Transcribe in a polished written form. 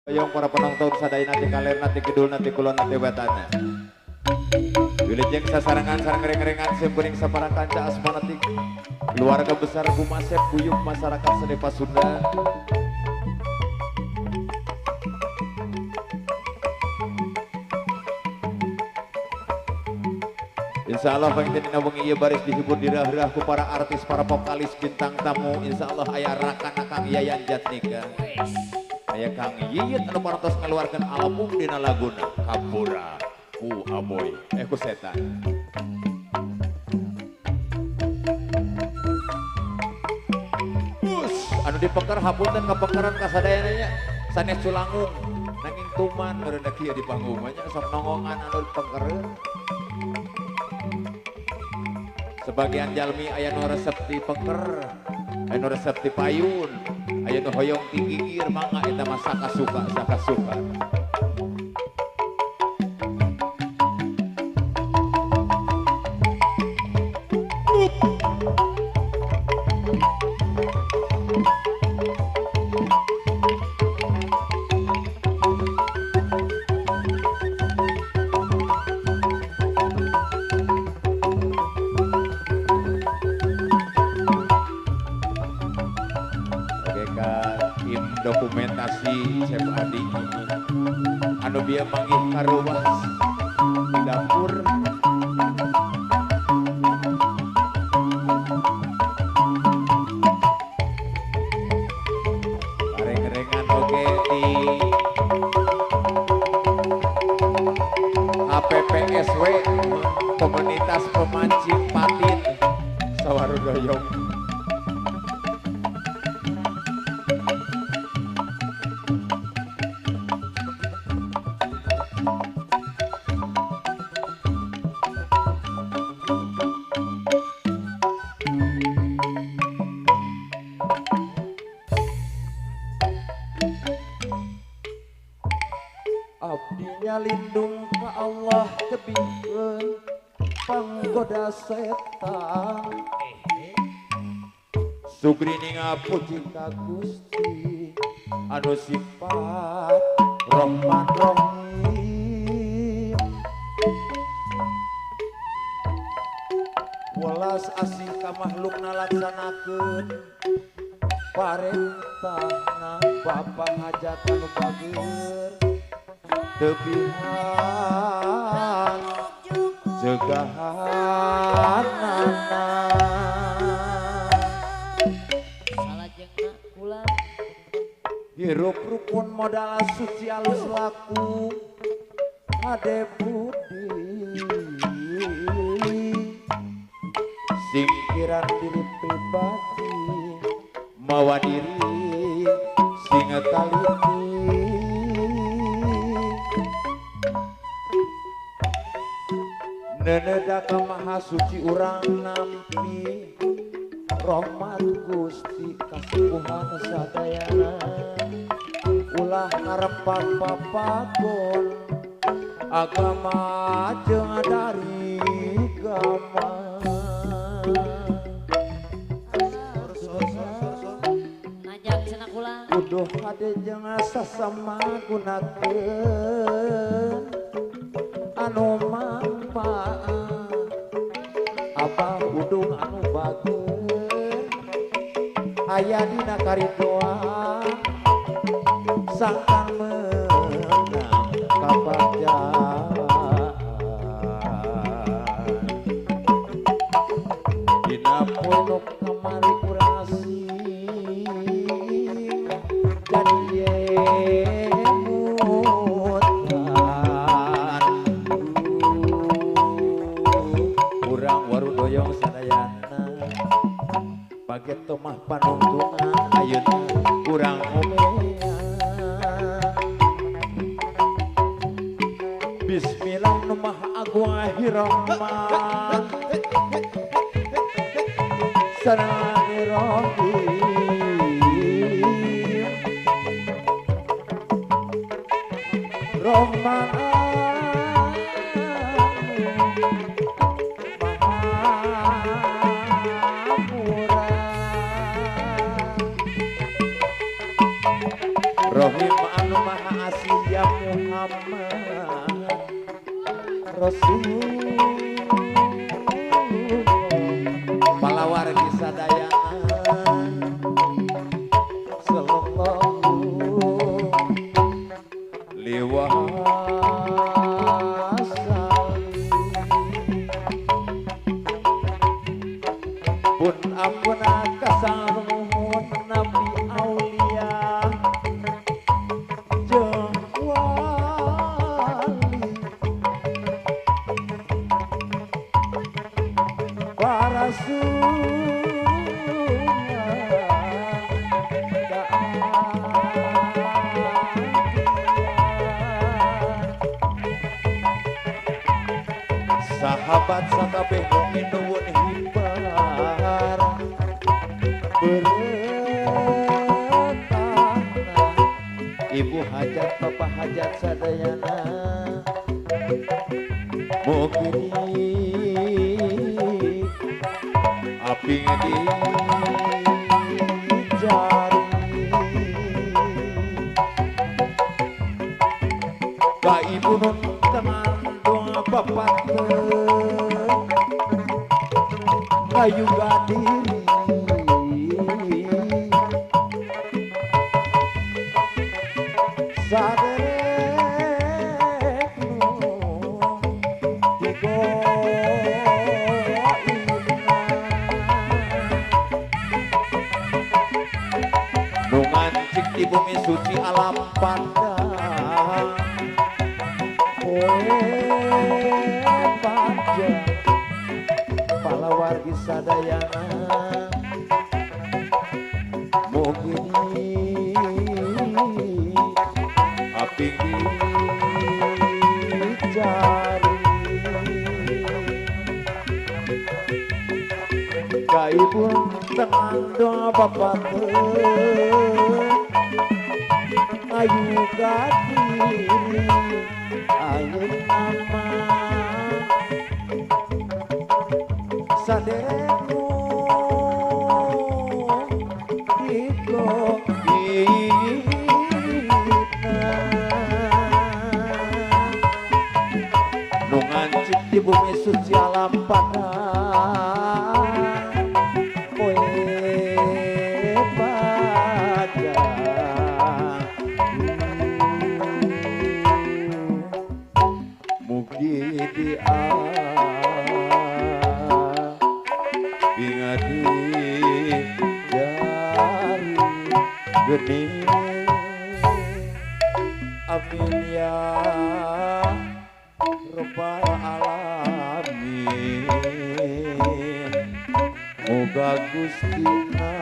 Yang para penonton sadaya nanti kaler nanti kidul nanti kulon nanti wetana. Wilujeng sasarangan sareng ngering-ngeringan simkuring saparakan ca asmanatik. Keluarga besar Gumasep Buyuk masyarakat Seni Pasundan. Insya Allah pengintip wengi ieu baris dihibur dirah-rah ku para artis, para vokalis, bintang tamu. Insya Allah aya rakana Kang Yayan Jatnika, aya Kang Yiyit anu parantos ngaluarkeun album dina laguna Kapura ku Aboy ku Setan. Anu dipeker hapunten kapengkeran kasadayana sanes culangung nanging tuman meureudak ieu di panggung nya sok nongongan anu dipekereun. Sebagian jalmi aya nu resep di peker, aya nu resep di payun, aya nu hoyong di gigir, mangga eta mah sakasuka sakasuka. Dokumentasi Chef Adi anu bieu manggih karuwas di dapur. Kareng-kerengan oge di HPPSW Komunitas Pemancing Patin Sawarudoyong. Abdinya lindung ka Allah tebikeun panggoda setan. Sugri ngapuji Ka Gusti anu sifat Rahman Rahim, welas asih ka makhlukna laksanakeun parentahna Bapa hajat anu bageur. Tebihan jegahanana salajengna kula hirup rukun modal suci alus laku ade budi singkiran diri pribadi mawa diri sing taliti. Nenedaka maha suci urang nampi rahmat Gusti kasubuhan sadayana ulah ngarepak papagon agama jeung dari agama. najak cenah kula Kuduh hade jeung sasama gunakeun anu manfaat abah udung anu bageur aya dina karidoan sangkan menang kabagyan dina pondok kamari kurasi jadi Warudoyong sadayana baget tomah panungtungan ayeuna urang omea. Bismillah nu maha agung rahman sareng rahim rahman Rohim anu maha Muhammad Rasul palawargi sadayana sallallahu pun ampuna kasaruhun nabi aulia jeung wali para sahabat sakabeh nu nuwun hibar bertana ibu hajat bapak hajat sadayana mugi api di jari ka ibu nun teman doa bapak kayu gadiri sadereknu nu ngancik di bumi suci alam pandang poe panjang palawargi sadayana mugi api dicari kaipun tenang doa bapak ayu gadiri ayu nama saderekku iko nu ngancik di bumi suci alam pandang poe padang mugi di ingati jari geni amin ya rabbal alamin moga Gustina